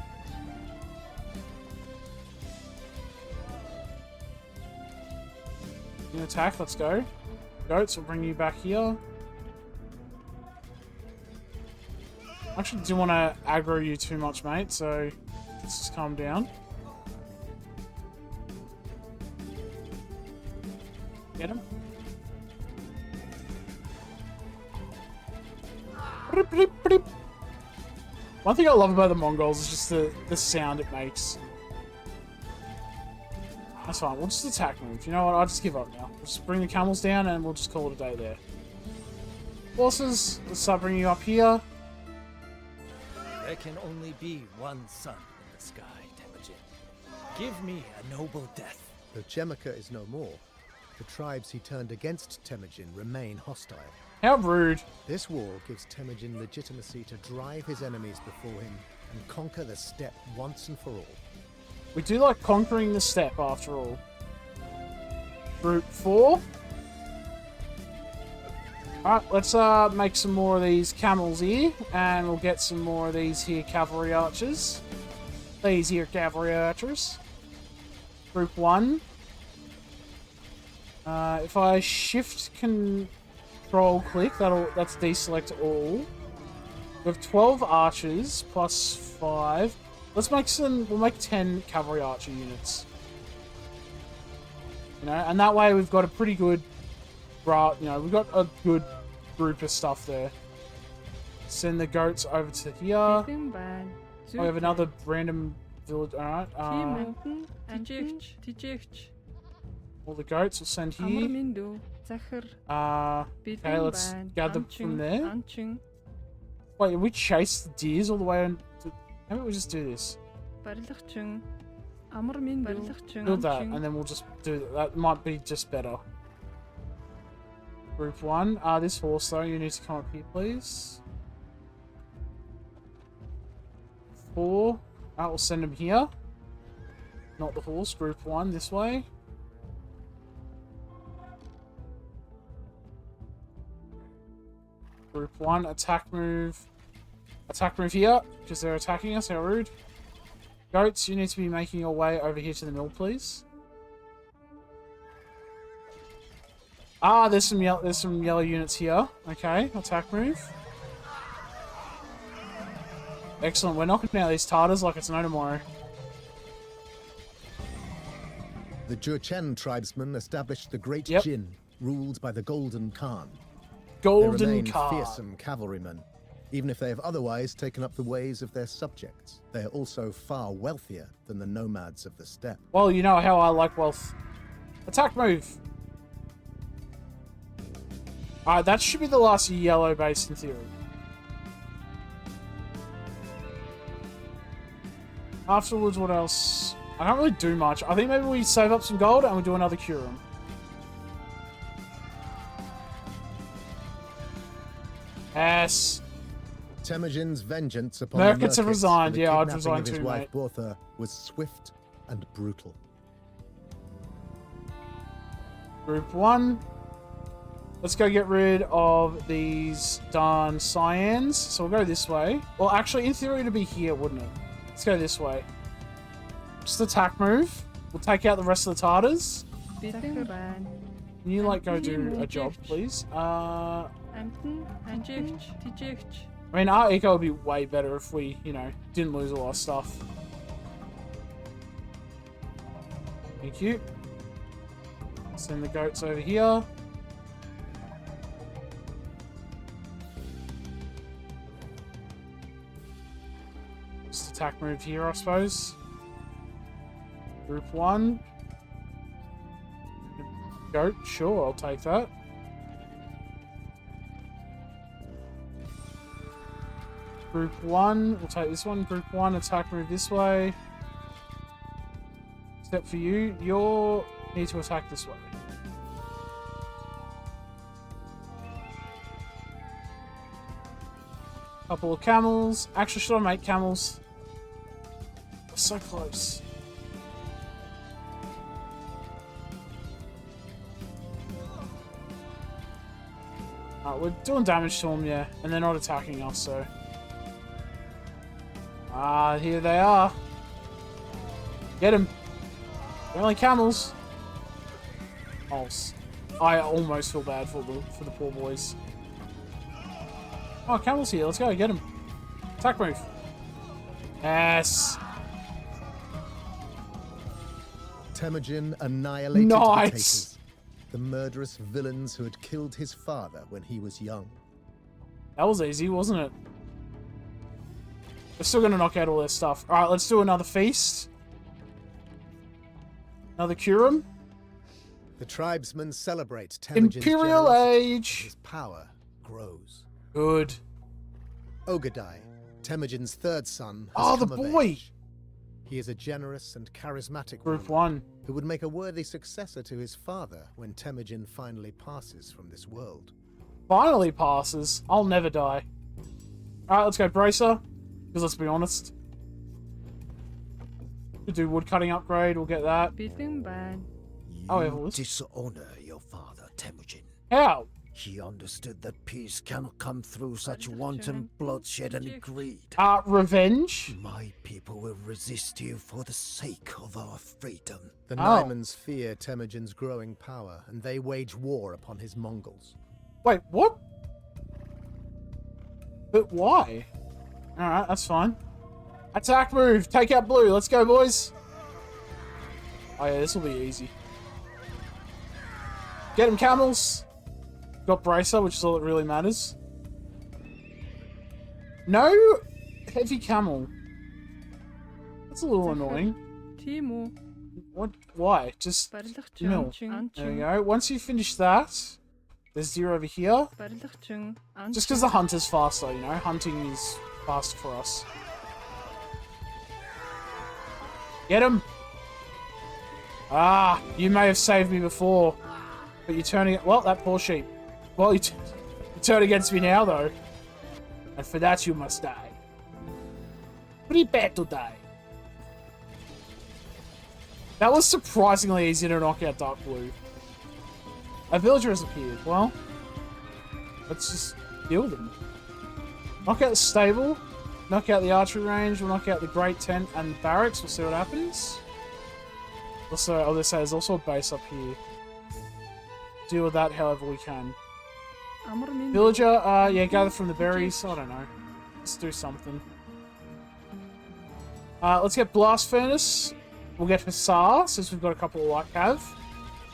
You attack, let's go. Goats will bring you back here. I actually didn't want to aggro you too much, mate, so let's just calm down. Get him. One thing I love about the Mongols is just the sound it makes. That's fine, we'll just attack move. You know what, I'll just give up now. We'll just bring the camels down and we'll just call it a day there. Horses, let's start bringing you up here. There can only be one sun in the sky, Temujin. Give me a noble death. Though Jemika is no more, the tribes he turned against Temujin remain hostile. How rude. This war gives Temujin legitimacy to drive his enemies before him and conquer the steppe once and for all. We do like conquering the steppe, after all. Group 4. Alright, let's make some more of these camels here. And we'll get some more of these here cavalry archers. These here cavalry archers. Group 1. If I shift control click, that's deselect all. We have 12 archers plus 5. Let's make we'll make 10 cavalry archer units. You know, and that way we've got a pretty good, you know, we've got a good group of stuff there. Send the goats over to here. We have another random village, alright. All the goats we'll send here. Okay, let's gather from there. Wait, we chase the deers all the way on to... How about we just do this? Build that, and then we'll just do that. That might be just better. Group 1. This horse, though, you need to come up here, please. 4. We'll send him here. Not the horse. Group 1, this way. Group 1, attack move. Attack move here, because they're attacking us. How rude. Goats, you need to be making your way over here to the mill, please. There's some yellow units here. Okay, attack move. Excellent. We're knocking out these Tartars like it's no tomorrow. The Jurchen tribesmen established the Great Yep. Jin, ruled by the Golden Khan. They Golden remain card. fearsome cavalrymen, even if they have otherwise taken up the ways of their subjects. They are also far wealthier than the nomads of the steppe. Well, you know how I like wealth. Attack move. Alright, that should be the last yellow base in theory. Afterwards, what else? I don't really do much. I think maybe we save up some gold and we do another Curum. Yes. Temujin's vengeance upon Merkits the have resigned. for the Yeah, I'd kidnapping resign of his too, wife mate. Bortha was swift and brutal. Group 1. Let's go get rid of these darn cyans. So we'll go this way. Well, actually, in theory, it'd be here, wouldn't it? Let's go this way. Just attack move. We'll take out the rest of the Tartars. Can you, like, go do a job, please? I mean, our eco would be way better if we, you know, didn't lose a lot of stuff. Thank you. Send the goats over here. Just attack move here, I suppose. Group 1. Goat, sure, I'll take that. Group 1, we'll take this one. Group 1, attack move this way. Step for you. You need to attack this way. Couple of camels. Actually, should I make camels? We're so close. We're doing damage to them, yeah. And they're not attacking us, so... here they are. Get them. They're only camels. Oh, I almost feel bad for the poor boys. Oh, camels here. Let's go. Get them. Attack move. Yes. Temujin annihilated the Nice. Tatars, the murderous villains who had killed his father when he was young. That was easy, wasn't it? We're still going to knock out all their stuff. Alright, let's do another feast. Another Curum. The tribesmen celebrate Temujin's Imperial generosity. Age. His power grows. Good. Ogadai, Temujin's third son, has Oh, the come of boy. age. He is a generous and charismatic Group ruler 1. who would make a worthy successor to his father when Temujin finally passes from this world. Finally passes. I'll never die. Alright, let's go Bracer. Because let's be honest. Could do woodcutting upgrade, we'll get that. Oh, yeah, well, this- Dishonor your father, Temujin. How? He understood that peace cannot come through such wanton bloodshed and greed. Revenge? My people will resist you for the sake of our freedom. The Oh. Naimans fear Temujin's growing power, and they wage war upon his Mongols. Wait, what? But why? Alright, that's fine. Attack move! Take out blue! Let's go, boys! Oh yeah, this will be easy. Get him, camels! Got Bracer, which is all that really matters. No heavy camel. That's a little annoying. What? Why? Just mill. There we go. Once you finish that, there's 0 over here. Just because the hunter's faster, you know? Hunting is faster for us. Get him! You may have saved me before, but you're turning it... Well, that poor sheep. Well, you turn against me now, though. And for that, you must die. Prepare to die. That was surprisingly easy to knock out Dark Blue. A villager has appeared. Well, let's just deal with them. Knock out the stable. Knock out the archery range. We'll knock out the Great Tent and the barracks. We'll see what happens. Also, I'll just say there's also a base up here. Deal with that however we can. Villager, yeah, gather from the berries. I don't know. Let's do something. Let's get Blast Furnace. We'll get Hussar, since we've got a couple of light cav.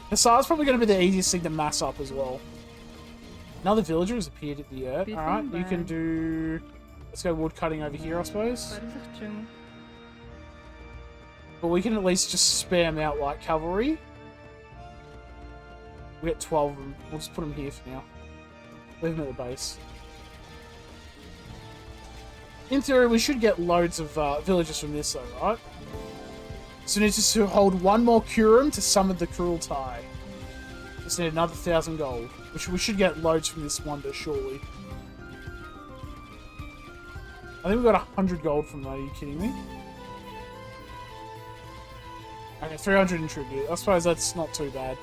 Hussar's probably going to be the easiest thing to mass up as well. Another villager has appeared at the earth. Alright, you can do... Let's go wood cutting over here, I suppose. But we can at least just spam out light cavalry. We get 12 of them. We'll just put them here for now. Leave them at the base. In theory, we should get loads of villagers from this, though, right? So we need to hold one more Curum to summon the Cruel Tie. Just need another 1,000 gold. Which we should get loads from this wonder, surely. I think we got 100 gold from that, are you kidding me? Okay, 300 in tribute. I suppose that's not too bad.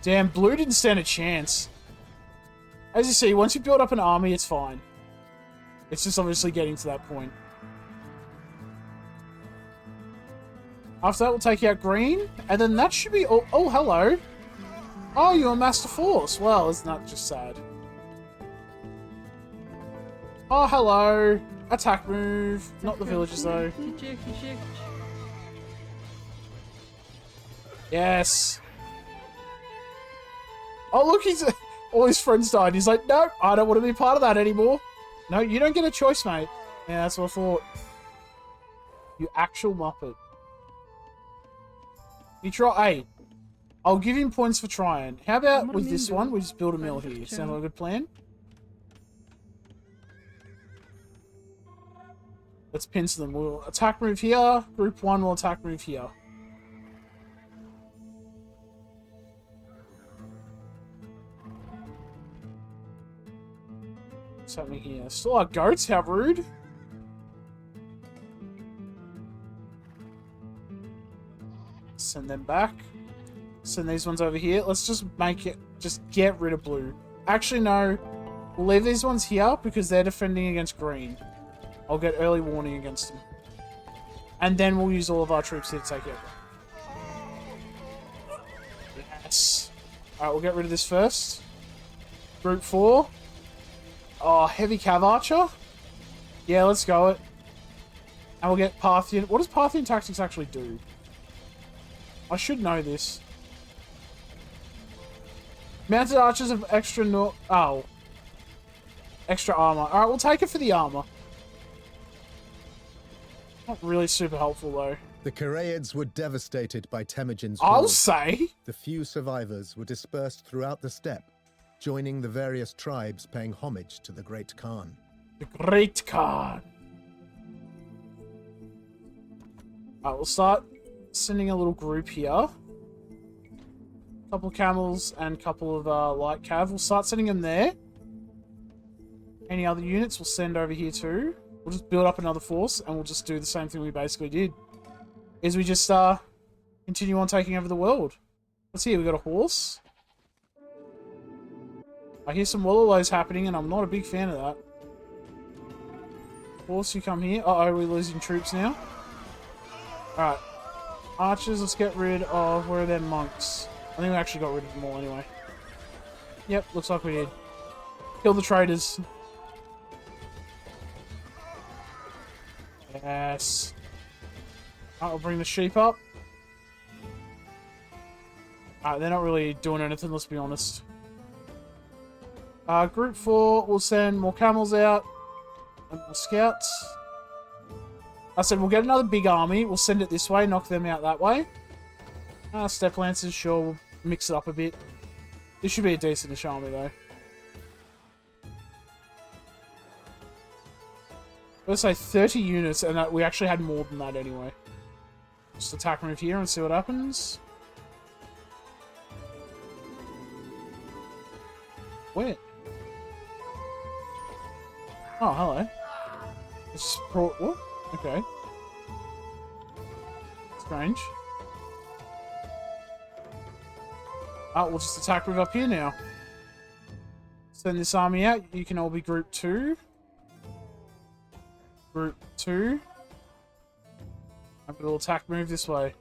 Damn, blue didn't stand a chance. As you see, once you build up an army, it's fine. It's just obviously getting to that point. After that, we'll take out green, and then that should be all. Oh, hello. Oh, you're a Master Force. Well, isn't that just sad? Oh, hello. Attack move. Not the villagers, though. Yes. Oh, look, all his friends died. He's like, no, I don't want to be part of that anymore. No, you don't get a choice, mate. Yeah, that's what I thought. You actual muppet. You try. Hey, I'll give him points for trying. How about with this one, we just build a mill here? Sound like a good plan? Let's pinch them. We'll attack move here. Group 1 will attack move here. What's happening here? Still our goats? How rude. Send them back. Send these ones over here. Let's just make it... Just get rid of blue. Actually, no. We'll leave these ones here because they're defending against green. I'll get early warning against them. And then we'll use all of our troops here to take it. Yes. Alright, we'll get rid of this first. Group 4. Oh, heavy cav archer? Yeah, let's go it. And we'll get Parthian. What does Parthian tactics actually do? I should know this. Mounted archers have extra extra armor. Alright, we'll take it for the armor. Not really super helpful, though. The Karaids were devastated by Temujin's I'll horde. say. The few survivors were dispersed throughout the steppe, joining the various tribes paying homage to the Great Khan. The Great Khan. Alright, we'll start sending a little group here. Couple of camels and a couple of light cav. We'll start sending them there. Any other units we'll send over here too. We'll just build up another force and we'll just do the same thing we basically did. Is we just continue on taking over the world. Let's see, we got a horse. I hear some Wallows happening and I'm not a big fan of that. Horse, you come here. Uh-oh, we're losing troops now. Alright. Archers, let's get rid of... Where are their monks? I think we actually got rid of them all anyway. Yep, looks like we did. Kill the traitors. Yes. Alright, we'll bring the sheep up. Alright, they're not really doing anything, let's be honest. Group 4, we'll send more camels out. And more scouts. I said we'll get another big army. We'll send it this way, knock them out that way. Steppe Lancers, sure, we'll mix it up a bit. This should be a decent army, though. Let's say 30 units, and we actually had more than that anyway. Just attack move here and see what happens. Where? Oh, hello. It's just what? Okay. Strange. Oh, we'll just attack move up here now. Send this army out. You can all be group 2. Group 2. I've got a little attack move this way.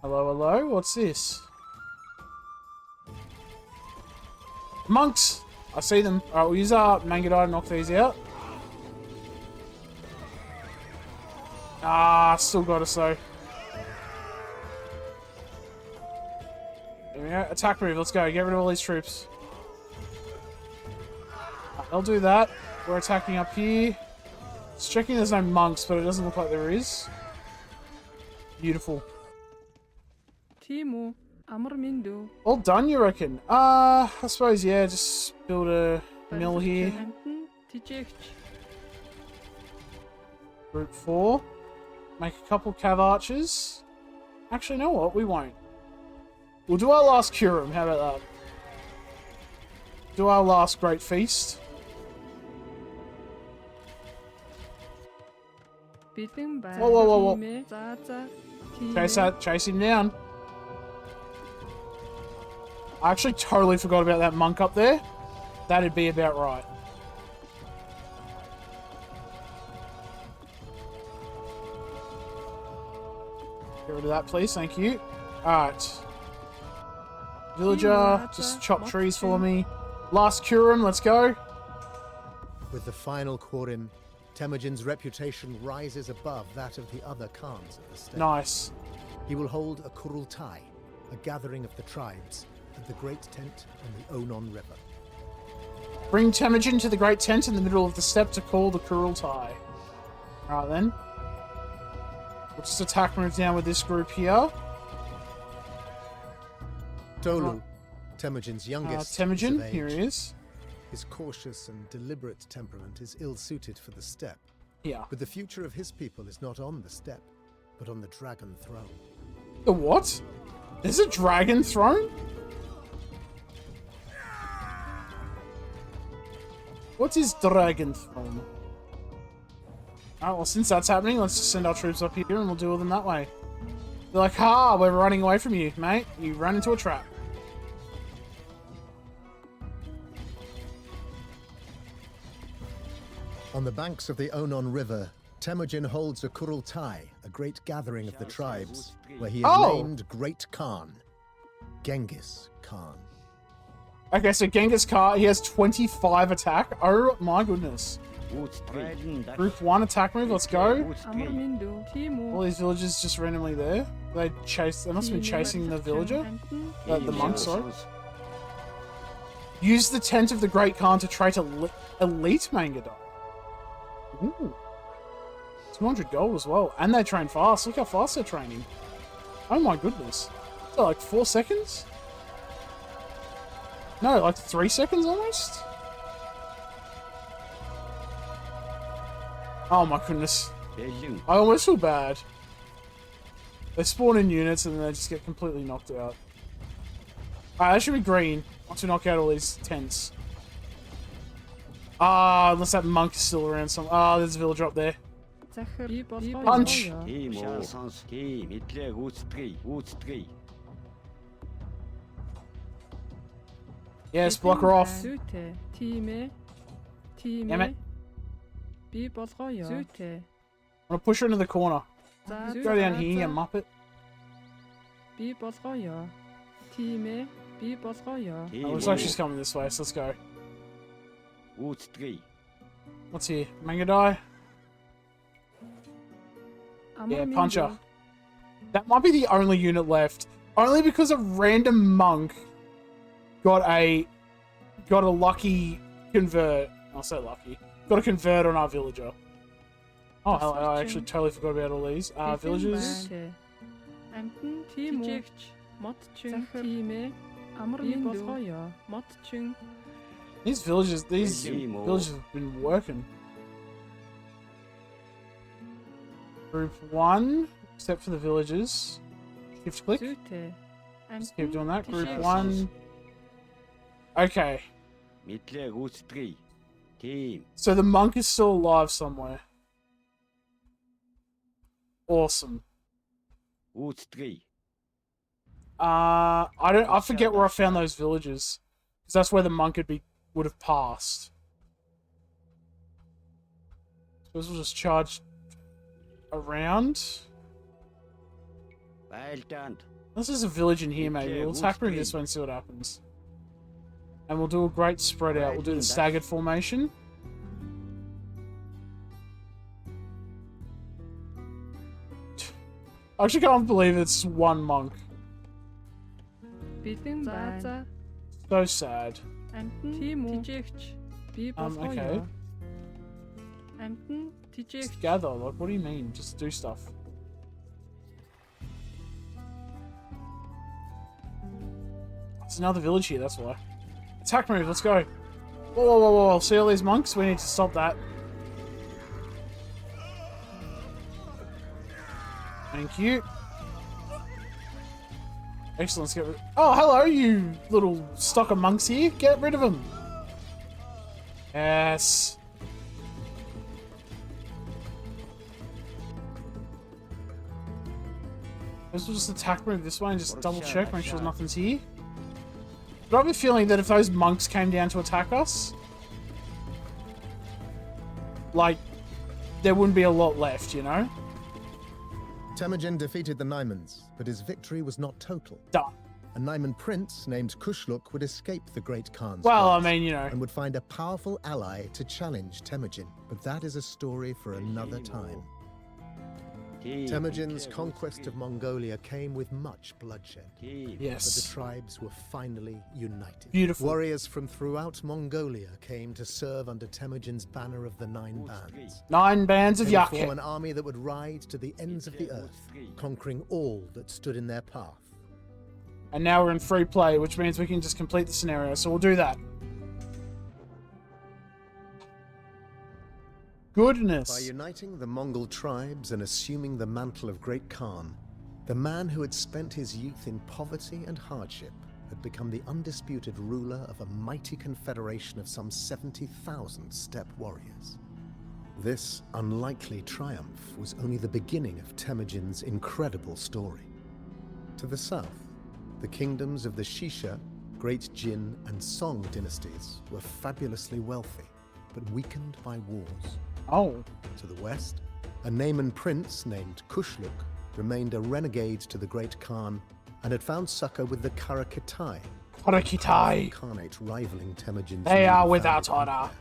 Hello, hello. What's this? Monks! I see them. Alright, we'll use our Mangadai to knock these out. Ah, still got us though. There we go. Attack move. Let's go. Get rid of all these troops. They'll do that. We're attacking up here. Just checking there's no monks, but it doesn't look like there is. Beautiful. Timo, Amormindo. All done, you reckon? I suppose, yeah, just build a mill here. Group 4. Make a couple cav archers. Actually, you know what? We won't. We'll do our last Curum. How about that? Do our last Great Feast. Whoa, whoa, whoa, whoa. Chase him down. I actually totally forgot about that monk up there. That'd be about right. Get rid of that, please. Thank you. Alright. Villager, just chop trees for me. Last Curum, let's go. With the final Quorum, Temujin's reputation rises above that of the other Khans of the steppe. Nice. He will hold a Kurultai, a gathering of the tribes, at the Great Tent on the Onon River. Bring Temujin to the Great Tent in the middle of the steppe to call the Kurultai. Alright then. We'll just attack move down with this group here. Tolu, Temujin's youngest. Temujin, age. here he is. His cautious and deliberate temperament is ill-suited for the steppe. Here. But the future of his people is not on the steppe, but on the dragon throne. The what? There's a dragon throne? What is dragon throne? Alright, well, since that's happening, let's just send our troops up here and we'll deal with them that way. They're like, ha, we're running away from you, mate. You ran into a trap. On the banks of the Onon River, Temujin holds a Kurultai, a great gathering of the tribes, where he is named Great Khan, Gengis Khan. Okay, so Gengis Khan, he has 25 attack. Oh my goodness. Group 1 attack move, let's go. All these villagers just randomly there. They must have been chasing the villager. The monk, sorry. Use the tent of the Great Khan to trait elite Mangadai. Ooh. 200 gold as well. And they train fast. Look how fast they're training. Oh my goodness. So like 4 seconds? No, like 3 seconds almost? Oh my goodness. I almost feel bad. They spawn in units and then they just get completely knocked out. Alright, that should be green. Once we knock out all these tents. Ah, unless that monk is still around some. Ah, there's a villager up there. Punch! Yes, block her off. Damn it. I'm gonna push her into the corner. Go down here, you muppet. Oh, looks like she's coming this way, so let's go. What's here? Mangadai? Yeah, punch her. That might be the only unit left. Only because a random monk got a lucky convert. I'll say lucky. Got a convert on our villager. Oh, hell, I actually totally forgot about all these. Villagers. These villagers have been working. Group 1, except for the villagers. Shift click. Süte. Just keep doing that. Group Team. 1. Okay. Mittle Route 3. Team. So the monk is still alive somewhere. Awesome. Route 3. I forget where I found those villages. Because that's where the monk would have passed. Suppose we'll just charge around. Well done. This is a village in here, maybe. We'll attack through this one and see what happens. And we'll do a great spread out. We'll do the staggered formation. I actually can't believe it's one monk. Bitten So sad. Okay. Just gather, like, what do you mean? Just do stuff. There's another village here, that's why. Attack move, let's go. Whoa, whoa, whoa, whoa. See all these monks? We need to stop that. Thank you. Excellent, let's get rid. Oh, hello, you little stock of monks here. Get rid of them. Yes. Let's just attack move this way and just double check, make sure nothing's here. But I have a feeling that if those monks came down to attack us, like, there wouldn't be a lot left, you know? Temujin defeated the Naimans, but his victory was not total. Done. A Naiman prince named Kushluk would escape the Great Khan's Well, I force mean, you know. and would find a powerful ally to challenge Temujin. But that is a story for another time. Temujin's conquest of Mongolia came with much bloodshed. But the Yes. tribes were finally united. Beautiful. Warriors from throughout Mongolia came to serve under Temujin's banner of the Nine Bands. 9 bands of They would form Yake. an army that would ride to the ends of the earth, conquering all that stood in their path. And now we're in free play, which means we can just complete the scenario, so we'll do that. By Goodness. uniting the Mongol tribes and assuming the mantle of Great Khan, the man who had spent his youth in poverty and hardship had become the undisputed ruler of a mighty confederation of some 70,000 steppe warriors. This unlikely triumph was only the beginning of Temujin's incredible story. To the south, the kingdoms of the Shisha, Great Jin, and Song dynasties were fabulously wealthy, but weakened by wars. Oh. To the west, a Naiman prince named Kushluk remained a renegade to the Great Khan and had found succor with the Karakitai, Harakitai. Khanate rivaling Temujin's. They are newly without founded honor. empire.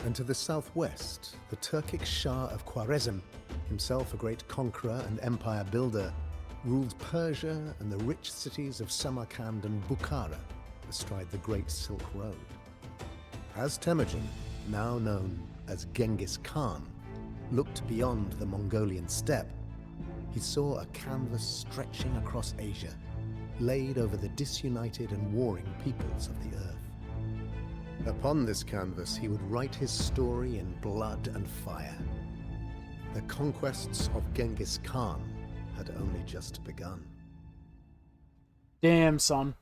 And to the southwest, the Turkic Shah of Khwarezm, himself a great conqueror and empire builder, ruled Persia and the rich cities of Samarkand and Bukhara astride the Great Silk Road. As Temujin, now known as Gengis Khan, looked beyond the Mongolian steppe, he saw a canvas stretching across Asia, laid over the disunited and warring peoples of the earth. Upon this canvas, he would write his story in blood and fire. The conquests of Gengis Khan had only just begun. Damn, son.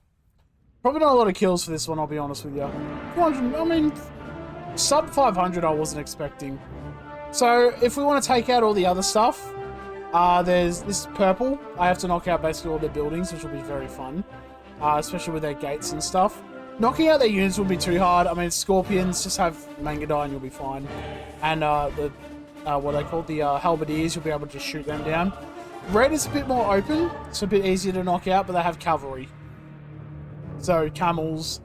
Probably not a lot of kills for this one, I'll be honest with you. 400, I mean, sub 500 I wasn't expecting. So, if we want to take out all the other stuff, there's this purple. I have to knock out basically all their buildings, which will be very fun. Especially with their gates and stuff. Knocking out their units will be too hard. I mean, scorpions, just have Mangadai and you'll be fine. And what they call the halberdiers, you'll be able to shoot them down. Red is a bit more open. It's a bit easier to knock out, but they have cavalry. So, camels.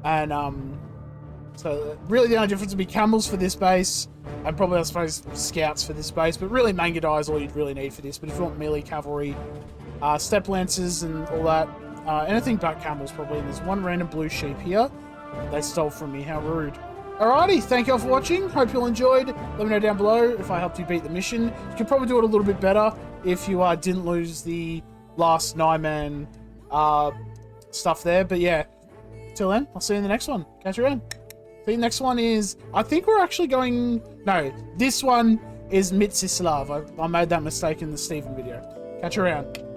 And, so really the only difference would be camels for this base. And probably, I suppose, scouts for this base. But really, Mangadai is all you'd really need for this. But if you want melee cavalry, steppe lancers and all that, anything but camels probably. And there's one random blue sheep here. They stole from me. How rude. Alrighty, thank you all for watching. Hope you all enjoyed. Let me know down below if I helped you beat the mission. You could probably do it a little bit better if you didn't lose the last 9-man stuff there. But yeah, till then, I'll see you in the next one. Catch you around. The next one is, I think we're actually going, no, this one is Mitsislav. I made that mistake in the Steven video. Catch you around.